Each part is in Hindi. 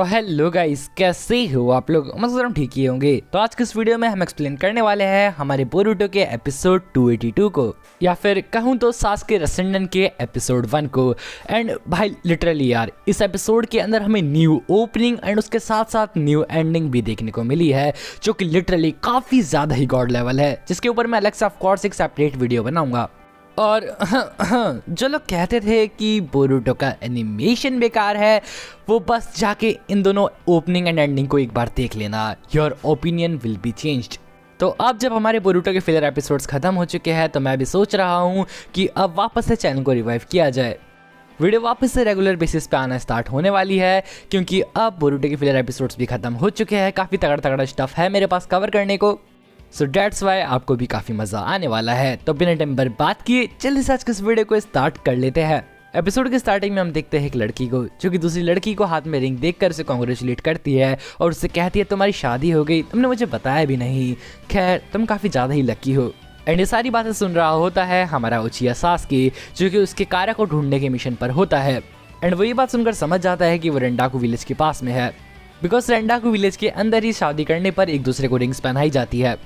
तो हेलो गाइस, कैसे हो आप लोग। मतलब ठीक ही होंगे। तो आज के इस वीडियो में हम एक्सप्लेन करने वाले हैं हमारे बोरुटो के एपिसोड 282 को, या फिर कहूँ तो सासुके रेसेंडेन के एपिसोड 1 को। एंड भाई लिटरली यार, इस एपिसोड के अंदर हमें न्यू ओपनिंग एंड उसके साथ साथ न्यू एंडिंग भी देखने को मिली है, जो कि लिटरली काफ़ी ज़्यादा ही गॉड लेवल है, जिसके ऊपर मैं अलग से ऑफ कोर्स एक सेपरेट वीडियो बनाऊंगा। और जो लोग कहते थे कि बोरुटो का एनिमेशन बेकार है, वो बस जाके इन दोनों ओपनिंग एंड एंडिंग को एक बार देख लेना। Your opinion will be changed. तो अब जब हमारे बोरुटो के फिलर एपिसोड्स खत्म हो चुके हैं, तो मैं भी सोच रहा हूँ कि अब वापस से चैनल को रिवाइव किया जाए। वीडियो वापस से रेगुलर बेसिस पे आना स्टार्ट होने वाली है, क्योंकि अब बोरुटो के फिलर एपिसोड्स भी खत्म हो चुके हैं। काफ़ी तगड़ा तगड़ा स्टफ है मेरे पास कवर करने को। सो डेट्स वाई आपको भी काफ़ी मज़ा आने वाला है। तो बिना टाइम बर्बाद किए जल्दी से आज के इस वीडियो को स्टार्ट कर लेते हैं। एपिसोड के स्टार्टिंग में हम देखते हैं एक लड़की को, जो कि दूसरी लड़की को हाथ में रिंग देखकर उसे कॉन्ग्रेचुलेट करती है और उससे कहती है तुम्हारी शादी हो गई, तुमने मुझे बताया भी नहीं। खैर तुम काफ़ी ज़्यादा ही लकी हो। एंड ये सारी बातें सुन रहा होता है हमारा उचिया सासुके, जो कि उसके कार्य को ढूंढने के मिशन पर होता है। एंड वो ये बात सुनकर समझ जाता है कि वो रेंडाकू विलेज के पास में है, बिकॉज रेंडाकू विलेज के अंदर ही शादी करने पर एक दूसरे को रिंग्स पहनाई जाती है।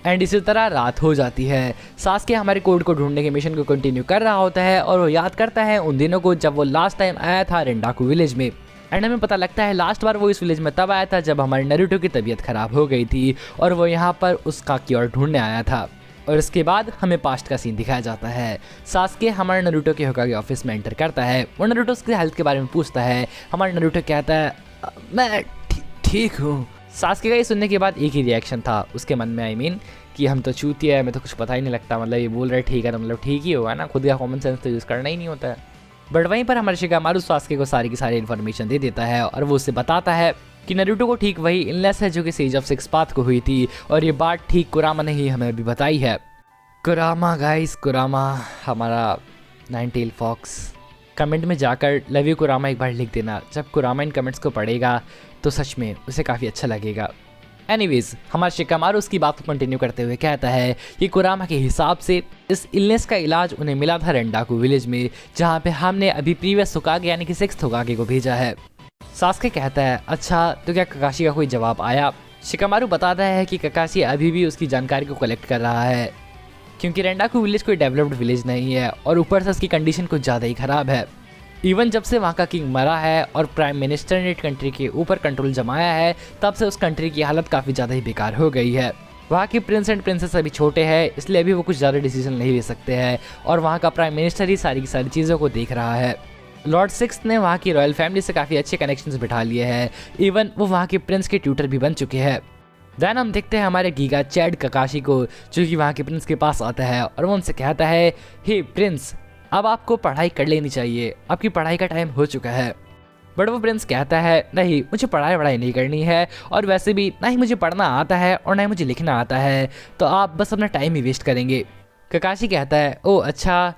एंड इसी तरह रात हो जाती है। सासुके हमारे कोड को ढूंढने के मिशन को कंटिन्यू कर रहा होता है और वो याद करता है उन दिनों को जब वो लास्ट टाइम आया था रेंडाकू विलेज में। एंड हमें पता लगता है लास्ट बार वो इस विलेज में तब आया था जब हमारे नारुतो की तबीयत खराब हो गई थी और वो यहाँ पर उसका क्योर ढूंढने आया था। और इसके बाद हमें पास्ट का सीन दिखाया जाता है। सासुके हमारे नारुतो के होकागे ऑफिस में एंटर करता है। वो नारुतो उसकी हेल्थ के बारे में पूछता है। हमारा नारुतो कहता है मैं ठीक हूँ। सासुके का ये सुनने के बाद एक ही रिएक्शन था उसके मन में, आई मीन कि हम तो चूतिया है, मैं तो कुछ पता ही नहीं लगता। मतलब ये बोल रहे ठीक है तो मतलब ठीक ही होगा ना, खुद का कॉमन सेंस तो यूज़ करना ही नहीं होता है। बट वहीं पर हमारे शिकामारू सासुके को सारी की सारी इन्फॉर्मेशन दे देता है और वो उससे बताता है कि नारुतो को ठीक वही इलनेस है जो कि सेज ऑफ सिक्स पाथ को हुई थी, और ये बात ठीक कुरामा ने ही हमें अभी बताई है। कुरामा गाइस, कुरामा हमारा नाइन टेल फॉक्स। कमेंट में जाकर लव यू कुरामा एक बार लिख देना। जब कुरामा इन कमेंट्स को पढ़ेगा तो सच में उसे काफ़ी अच्छा लगेगा। एनीवेज, हमारा शिकामारू उसकी बात को कंटिन्यू करते हुए कहता है कि कुरामा के हिसाब से इस इलनेस का इलाज उन्हें मिला था रेंडाकू विलेज में, जहाँ पे हमने अभी प्रीवियस होकागे यानी कि सिक्स्थ होकागे को भेजा है। सासुके कहता है अच्छा तो क्या ककाशी का कोई जवाब आया। शिकामारू बताता है कि ककाशी अभी भी उसकी जानकारी को कलेक्ट कर रहा है, क्योंकि रेंडाकू विलेज कोई डेवलप्ड विलेज नहीं है और ऊपर से उसकी कंडीशन कुछ ज़्यादा ही ख़राब है। इवन जब से वहाँ का किंग मरा है और प्राइम मिनिस्टर ने कंट्री के ऊपर कंट्रोल जमाया है, तब से उस कंट्री की हालत काफ़ी ज़्यादा ही बेकार हो गई है। वहाँ के प्रिंस एंड प्रिंसेस अभी छोटे हैं, इसलिए अभी वो कुछ ज़्यादा डिसीजन नहीं ले सकते हैं और वहाँ का प्राइम मिनिस्टर ही सारी की सारी चीज़ों को देख रहा है। लॉर्ड सिक्स्थ ने वहाँ की रॉयल फैमिली से काफ़ी अच्छे कनेक्शंस बिठा लिए हैं। इवन वो वहाँ के प्रिंस के ट्यूटर भी बन चुके हैं। देन हम देखते हैं हमारे गीगा चैड ककाशी को, जो कि वहाँ के प्रिंस के पास आता है और वो उनसे कहता है हे प्रिंस, अब आपको पढ़ाई कर लेनी चाहिए, आपकी पढ़ाई का टाइम हो चुका है। बट वो प्रिंस कहता है नहीं, मुझे पढ़ाई नहीं करनी है, और वैसे भी ना ही मुझे पढ़ना आता है और ना ही मुझे लिखना आता है, तो आप बस अपना टाइम ही वेस्ट करेंगे। ककाशी कहता है ओ अच्छा,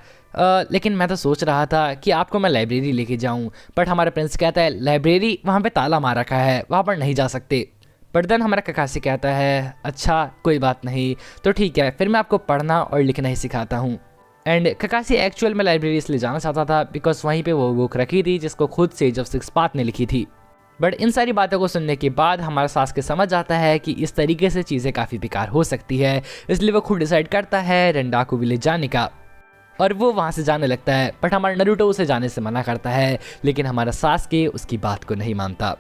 लेकिन मैं तो सोच रहा था कि आपको मैं लाइब्रेरी लेके जाऊँ। बट हमारा प्रिंस कहता है लाइब्रेरी वहाँ पर ताला मार रखा है, वहाँ पर नहीं जा सकते। बट देन हमारा ककाशी कहता है अच्छा कोई बात नहीं, तो ठीक है फिर मैं आपको पढ़ना और लिखना ही सिखाता हूँ। एंड ककाशी एक्चुअल में लाइब्रेरी इसलिए जाना चाहता था बिकॉज वहीं पे वो बुक रखी थी जिसको खुद सेज ऑफ सिक्स पाथ ने लिखी थी। बट इन सारी बातों को सुनने के बाद हमारा सासुके समझ आता है कि इस तरीके से चीज़ें काफ़ी बेकार हो सकती है, इसलिए वो खुद डिसाइड करता है रेंडाकू विलेज जाने का और वो वहाँ से जाने लगता है। बट हमारा नारुतो उसे जाने से मना करता है, लेकिन हमारा सासुके उसकी बात को नहीं मानता।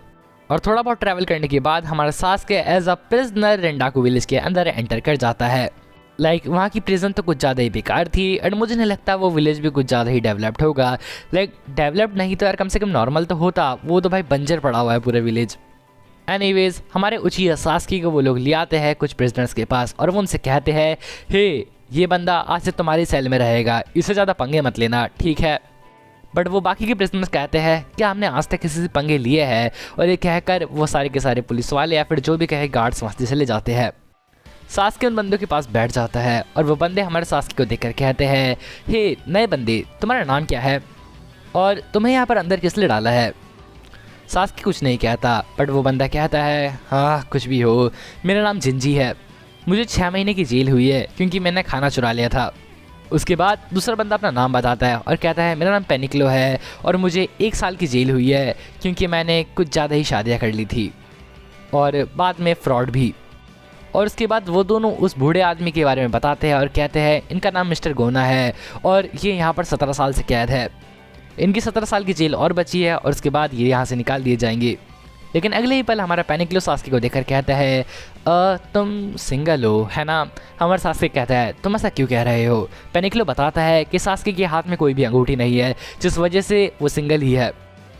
और थोड़ा बहुत ट्रैवल करने के बाद हमारा सासुके एज अ प्रिजनर रेंडाकू विलेज के अंदर एंटर कर जाता है। वहाँ की प्रिजन तो कुछ ज़्यादा ही बेकार थी एंड मुझे नहीं लगता वो विलेज भी कुछ ज़्यादा ही डेवलप्ड होगा। डेवलप्ड नहीं तो यार कम से कम नॉर्मल तो होता, वो तो भाई बंजर पड़ा हुआ है पूरा विलेज। एनीवेज, हमारे उचिया सासुके को वो लोग ले आते हैं कुछ प्रिजनर्स के पास और वो उनसे कहते हैं हे ये बंदा आज से तुम्हारी सेल में रहेगा, इससे ज़्यादा पंगे मत लेना, ठीक है। बट वो बाकी के प्रिजनर्स कहते हैं क्या हमने आज तक किसी से पंगे लिए हैं, और ये कहकर वो सारे के सारे पुलिस वाले या फिर जो भी कहे गार्ड्स मस्ती से ले जाते हैं। सासुके उन बंदों के पास बैठ जाता है और वो बंदे हमारे सासुके को देखकर कहते हैं हे नए बंदे, तुम्हारा नाम क्या है और तुम्हें यहाँ पर अंदर किस लिए डाला है। सासुके कुछ नहीं कहता, बट वो बंदा कहता है हाँ कुछ भी हो, मेरा नाम जिंजी है, मुझे 6 महीने की जेल हुई है क्योंकि मैंने खाना चुरा लिया था। उसके बाद दूसरा बंदा अपना नाम बताता है और कहता है मेरा नाम पेनिक्लो है और मुझे 1 साल की जेल हुई है क्योंकि मैंने कुछ ज़्यादा ही शादियाँ कर ली थी और बाद में फ्रॉड भी। और उसके बाद वो दोनों उस बूढ़े आदमी के बारे में बताते हैं और कहते हैं इनका नाम मिस्टर गोना है और ये यहाँ पर 17 साल से कैद है। इनकी 17 साल की जेल और बची है और उसके बाद ये यहाँ से निकाल दिए जाएंगे। लेकिन अगले ही पल हमारा पेनिक्लो सास्के को देखकर कहता है तुम सिंगल हो है ना। हमारा सास्के कहता है तुम ऐसा क्यों कह रहे हो। पेनिक्लो बताता है कि सास्के के हाथ में कोई भी अंगूठी नहीं है जिस वजह से वो सिंगल ही है।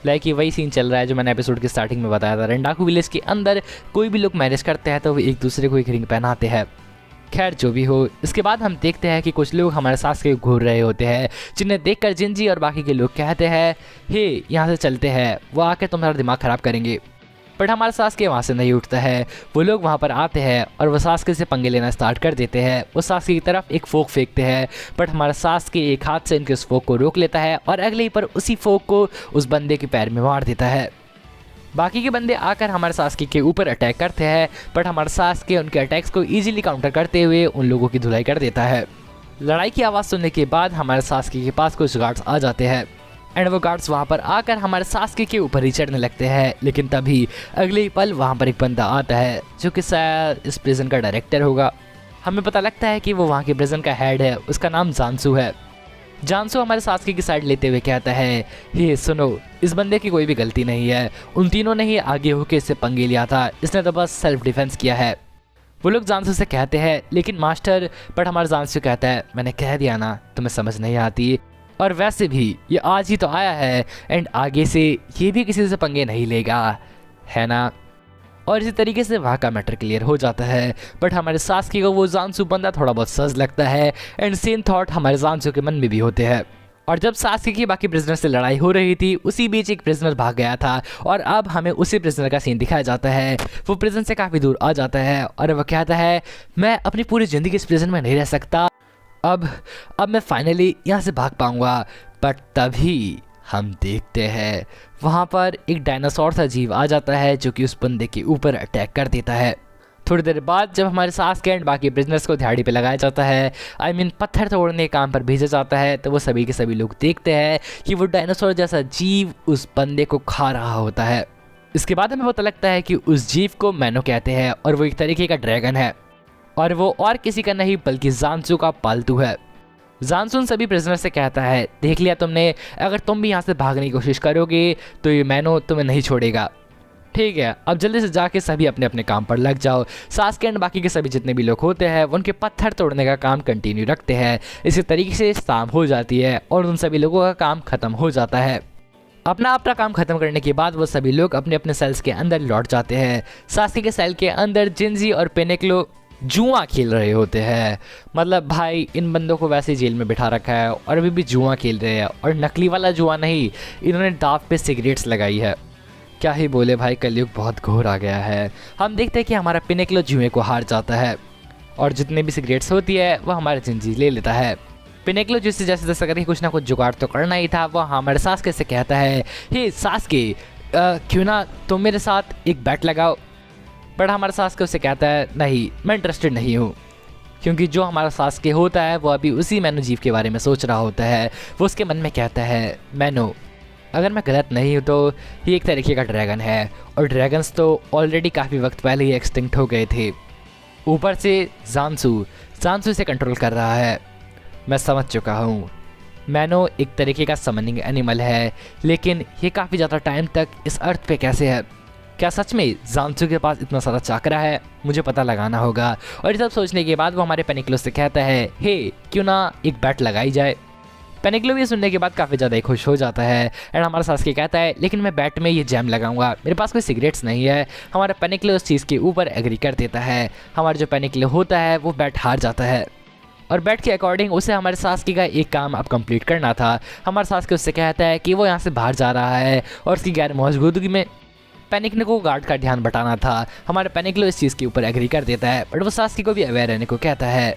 लाइक ये वही सीन चल रहा है जो मैंने एपिसोड की स्टार्टिंग में बताया था। रेंडाकू विलेज के अंदर कोई भी लोग मैरिज करते हैं तो वो एक दूसरे को एक रिंग पहनाते हैं। खैर जो भी हो, इसके बाद हम देखते हैं कि कुछ लोग हमारे साथ के घूर रहे होते हैं जिन्हें देखकर जिंजी और बाकी के लोग कहते हैं हे यहाँ से चलते हैं, वो आके तुम्हारा दिमाग ख़राब करेंगे। बट हमारा सास्के वहाँ से नहीं उठता है। वो लोग वहाँ पर आते हैं और वो सास्के से पंगे लेना स्टार्ट कर देते हैं। वो सास्के की तरफ एक फोक फेंकते हैं बट हमारा सास्के एक हाथ से इनके उस फोक को रोक लेता है और अगले ही पर उसी फोक को उस बंदे के पैर में मार देता है। बाकी के बंदे आकर हमारे सास्के के ऊपर अटैक करते हैं बट हमारा सास्के उनके अटैक्स को ईजिली काउंटर करते हुए उन लोगों की धुलाई कर देता है। लड़ाई की आवाज़ सुनने के बाद हमारे सास्के के पास कुछ गार्ड्स आ जाते हैं एंड वो गार्ड्स वहाँ पर आकर हमारे सास्के के ऊपर ही चढ़ने लगते हैं। लेकिन तभी अगले ही पल वहाँ पर एक बंदा आता है जो कि शायद इस प्रिजन का डायरेक्टर होगा। हमें पता लगता है कि वो वहाँ के प्रिजन का हेड है। उसका नाम जानसू है। जानसू हमारे सास्के की साइड लेते हुए कहता है हे सुनो, इस बंदे की कोई भी गलती नहीं है। उन तीनों ने ही आगे होकर इससे पंगे लिया था, इसने तो बस सेल्फ डिफेंस किया है। वो लोग जानसू से कहते हैं लेकिन मास्टर, बट हमारा जानसू कहता है मैंने कह दिया ना, तुम्हें समझ नहीं आती। और वैसे भी ये आज ही तो आया है एंड आगे से ये भी किसी से पंगे नहीं लेगा, है ना। और इसी तरीके से वहाँ का मैटर क्लियर हो जाता है। बट हमारे सास्के को वो जानसू बंदा थोड़ा बहुत सज लगता है एंड सेम थॉट हमारे जानसू के मन में भी होते हैं। और जब सास्के की बाकी प्रिजनर से लड़ाई हो रही थी उसी बीच एक प्रिजनर भाग गया था और अब हमें उसी प्रिजनर का सीन दिखाया जाता है। वो प्रिजन से काफ़ी दूर आ जाता है और वह कहता है मैं अपनी पूरी ज़िंदगी इस प्रिजन में नहीं रह सकता, अब मैं फाइनली यहाँ से भाग पाऊँगा। बट तभी हम देखते हैं वहाँ पर एक डायनासोर सा जीव आ जाता है जो कि उस बंदे के ऊपर अटैक कर देता है। थोड़ी देर बाद जब हमारे सास्के एंड बाकी बिजनेस को दिहाड़ी पे लगाया जाता है, पत्थर तोड़ने के काम पर भेजा जाता है, तो वो सभी के सभी लोग देखते हैं कि वो डायनासोर जैसा जीव उस बंदे को खा रहा होता है। इसके बाद हमें पता लगता है कि उस जीव को मैनो कहते हैं और वो एक तरीके का ड्रैगन है और वो और किसी का नहीं बल्कि जानसू का पालतू है। जानसू उन सभी प्रिजनर से कहता है देख लिया तुमने, अगर तुम भी यहाँ से भागने की कोशिश करोगे तो ये मैनो तुम्हें नहीं छोड़ेगा। ठीक है, अब जल्दी से जाके सभी अपने अपने काम पर लग जाओ। सास्के एंड बाकी के सभी जितने भी लोग होते हैं उनके पत्थर तोड़ने का काम कंटिन्यू रखते हैं। इसी तरीके से शाम हो जाती है और उन सभी लोगों का काम खत्म हो जाता है। अपना काम खत्म करने के बाद वो सभी लोग अपने अपने सेल्स के अंदर लौट जाते हैं। सास्के के सेल के अंदर जिंजी और पेनिक्लो जुआ खेल रहे होते हैं। मतलब भाई इन बंदों को वैसे जेल में बिठा रखा है और अभी भी जुआ खेल रहे हैं, और नकली वाला जुआ नहीं, इन्होंने दांव पे सिगरेट्स लगाई है। क्या ही बोले भाई, कलयुग बहुत घोर आ गया है। हम देखते हैं कि हमारा पेनिक्लो जुए को हार जाता है और जितने भी सिगरेट्स होती है वो हमारा जिंजी ले लेता है। पेनिक्लो जिससे जैसे जैसे करके कुछ ना कुछ जुगाड़ तो करना ही था। वो हमारे सास्के से कहता है हे सास्के, क्यों ना तुम मेरे साथ एक बैट लगाओ। बट हमारा सास्के उससे कहता है नहीं, मैं इंटरेस्टेड नहीं हूँ, क्योंकि जो हमारा सास्के होता है वो अभी उसी मैनो जीव के बारे में सोच रहा होता है। वो उसके मन में कहता है मैनो, अगर मैं गलत नहीं हूँ तो ये एक तरीके का ड्रैगन है और ड्रैगन्स तो ऑलरेडी काफ़ी वक्त पहले ही एक्सटिंक्ट हो गए थे। ऊपर से जानसू इसे कंट्रोल कर रहा है। मैं समझ चुका हूँ, मैनो एक तरीके का समनिंग एनिमल है, लेकिन ये काफ़ी ज़्यादा टाइम तक इस अर्थ पे कैसे है? क्या सच में जानसू के पास इतना सारा चाकरा है? मुझे पता लगाना होगा। और ये सब सोचने के बाद वो हमारे पेनिक्लो से कहता है हे, क्यों ना एक बैट लगाई जाए। पेनिक्लो भी सुनने के बाद काफ़ी ज़्यादा खुश हो जाता है एंड हमारा सास्के कहता है लेकिन मैं बैट में ये जैम लगाऊंगा, मेरे पास कोई सिगरेट्स नहीं है। हमारा पेनिक्लो उस चीज़ के ऊपर एग्री कर देता है। हमारा जो पेनिक्लो होता है वो बैट हार जाता है और बैट के अकॉर्डिंग उसे हमारे सास्के का एक काम अब कंप्लीट करना था। हमारा सास्के उससे कहता है कि वो यहाँ से बाहर जा रहा है और उसकी गैर मौजूदगी में पेनिक्लो को गार्ड का ध्यान बटाना था। हमारे पेनिक्लो इस चीज़ के ऊपर एग्री कर देता है बट वो सास्के को भी अवेयर रहने को कहता है।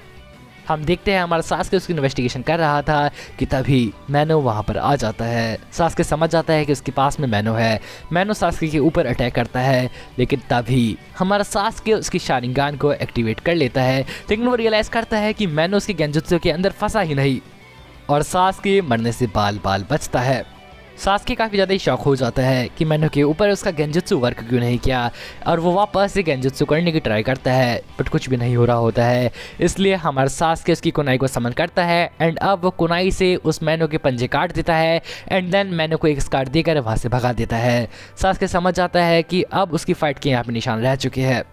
हम देखते हैं हमारा सास्के उसकी इन्वेस्टिगेशन कर रहा था कि तभी मैनो वहाँ पर आ जाता है। सास्के समझ जाता है कि उसके पास में मैनो है। मैनो सास्के के ऊपर अटैक करता है, लेकिन तभी हमारा सास्के उसकी शारिंगान को एक्टिवेट कर लेता है। लेकिन वो रियलाइज़ करता है कि मैनो उसके गेंजुत्सु के अंदर फंसा ही नहीं और सास्के मरने से बाल बाल बचता है। सास्के काफ़ी ज़्यादा ही शॉक हो जाता है कि मैनो के ऊपर उसका गेंजुत्सु वर्क क्यों नहीं किया और वो वापस से गेंजुत्सु करने की ट्राई करता है, बट कुछ भी नहीं हो रहा होता है। इसलिए हमारा सास्के उसकी कुनाई को समन करता है एंड अब वो कुनाई से उस मैनो के पंजे काट देता है एंड देन मैनो को एक स्कार देकर वहाँ से भगा देता है। सास्के समझ जाता है कि अब उसकी फाइट के यहाँ पे निशान रह चुके हैं,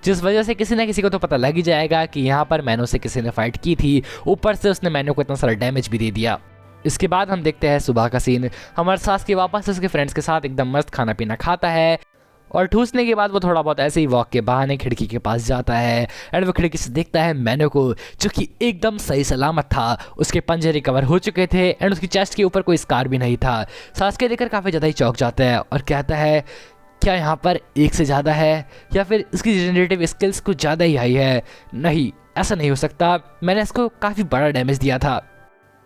जिस वजह से किसी ना किसी को तो पता लग ही जाएगा कि यहाँ पर मैनो से किसी ने फाइट की थी। ऊपर से उसने मैनो को इतना सारा डैमेज भी दे दिया। इसके बाद हम देखते हैं सुबह का सीन। हमारे सास्के वापस उसके फ्रेंड्स के साथ एकदम मस्त खाना पीना खाता है और ठूसने के बाद वो थोड़ा बहुत ऐसे ही वॉक के बहाने खिड़की के पास जाता है एंड वो खिड़की से देखता है मैनो को, जो कि एकदम सही सलामत था। उसके पंजे रिकवर हो चुके थे एंड उसकी चेस्ट के ऊपर कोई स्कार भी नहीं था। सास्के देखकर काफ़ी ज़्यादा ही चौंक जाता है और कहता है क्या यहाँ पर एक से ज़्यादा है या फिर इसकी जनरेटिव स्किल्स कुछ ज़्यादा ही हाई है। नहीं, ऐसा नहीं हो सकता, मैंने इसको काफ़ी बड़ा डैमेज दिया था,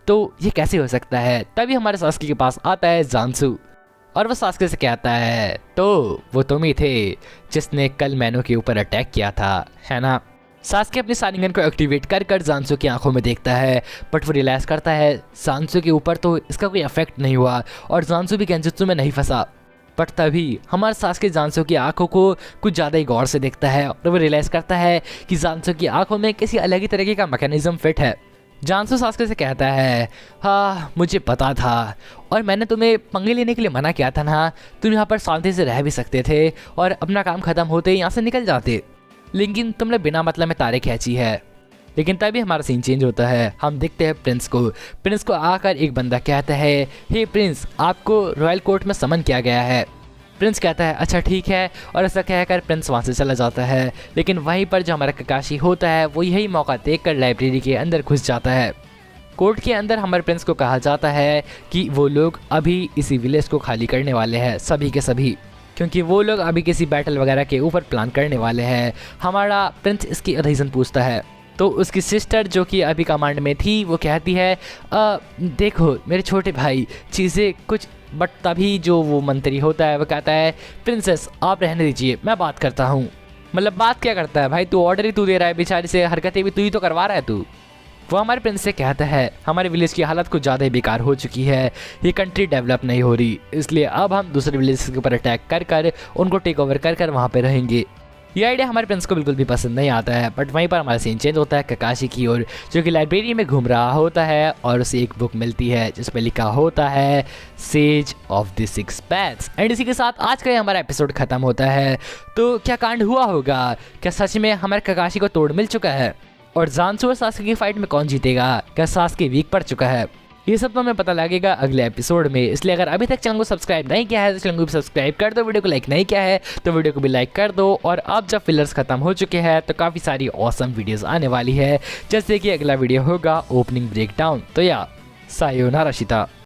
तो ये कैसे हो सकता है। तभी हमारे सास्के के पास आता है जांसू और वो सास्के से कहता है तो वो तुम ही थे जिसने कल मैनो के ऊपर अटैक किया था, है ना। सास्के अपनी शारिंगन को एक्टिवेट कर कर जांसू की आंखों में देखता है, बट वो रियलाइज़ करता है जांसू के ऊपर तो इसका कोई इफेक्ट नहीं हुआ और जांसू भी गेंजुत्सु में नहीं फंसा। बट तभी हमारे सास्के जांसू की आंखों को कुछ ज़्यादा ही गौर से देखता है और वो रियलाइज़ करता है कि जांसू की आंखों में किसी अलग ही तरीके का मैकेनिज्म फिट है। जांसू सास्के से कहता है हाँ मुझे पता था और मैंने तुम्हें पंगे लेने के लिए मना किया था ना, तुम यहाँ पर शांति से रह भी सकते थे और अपना काम ख़त्म होते ही यहाँ से निकल जाते, लेकिन तुमने बिना मतलब में तारे खींची है। लेकिन तभी हमारा सीन चेंज होता है। हम देखते हैं प्रिंस को आकर एक बंदा कहता है हे प्रिंस, आपको रॉयल कोर्ट में समन किया गया है। प्रिंस कहता है अच्छा ठीक है और ऐसा कहकर प्रिंस वहाँ से चला जाता है। लेकिन वहीं पर जो हमारा ककाशी होता है वो यही मौका देखकर लाइब्रेरी के अंदर घुस जाता है। कोर्ट के अंदर हमारे प्रिंस को कहा जाता है कि वो लोग अभी इसी विलेज को खाली करने वाले हैं, सभी के सभी, क्योंकि वो लोग अभी किसी बैटल वगैरह के ऊपर प्लान करने वाले हैं। हमारा प्रिंस इसकी रीज़न पूछता है तो उसकी सिस्टर जो कि अभी कमांड में थी वो कहती है देखो मेरे छोटे भाई, चीज़ें कुछ, बट तभी जो वो मंत्री होता है वो कहता है प्रिंसेस आप रहने दीजिए, मैं बात करता हूँ। मतलब बात क्या करता है भाई, तू ऑर्डर ही तू दे रहा है, बेचारी से हरकतें भी तू ही तो करवा रहा है तू। वो हमारे प्रिंस से कहता है हमारे विलेज की हालत कुछ ज़्यादा ही बेकार हो चुकी है, ये कंट्री डेवलप नहीं हो रही, इसलिए अब हम दूसरे विलेज के ऊपर अटैक कर कर उनको टेक ओवर कर कर वहाँ पर रहेंगे। ये आइडिया हमारे प्रिंस को बिल्कुल भी पसंद नहीं आता है। बट वहीं पर हमारा सीन चेंज होता है ककाशी की ओर, जो कि लाइब्रेरी में घूम रहा होता है और उसे एक बुक मिलती है जिस पर लिखा होता है sage of the six paths. And इसी के साथ आज का ये हमारा एपिसोड खत्म होता है। तो क्या कांड हुआ होगा, क्या सच में हमारे ककाशी को तोड़ मिल चुका है और जांसू और सास्के की फाइट में कौन जीतेगा, क्या सास्के वीक पड़ चुका है, ये सब तो हमें पता लगेगा अगले एपिसोड में। इसलिए अगर अभी तक चैनल को सब्सक्राइब नहीं किया है तो चैनल को भी सब्सक्राइब कर दो, वीडियो को लाइक नहीं किया है तो वीडियो को भी लाइक कर दो। और अब जब फिलर्स खत्म हो चुके हैं तो काफ़ी सारी ऑसम वीडियोस आने वाली है, जैसे कि अगला वीडियो होगा ओपनिंग ब्रेकडाउन। तो या सायोनारा शिता।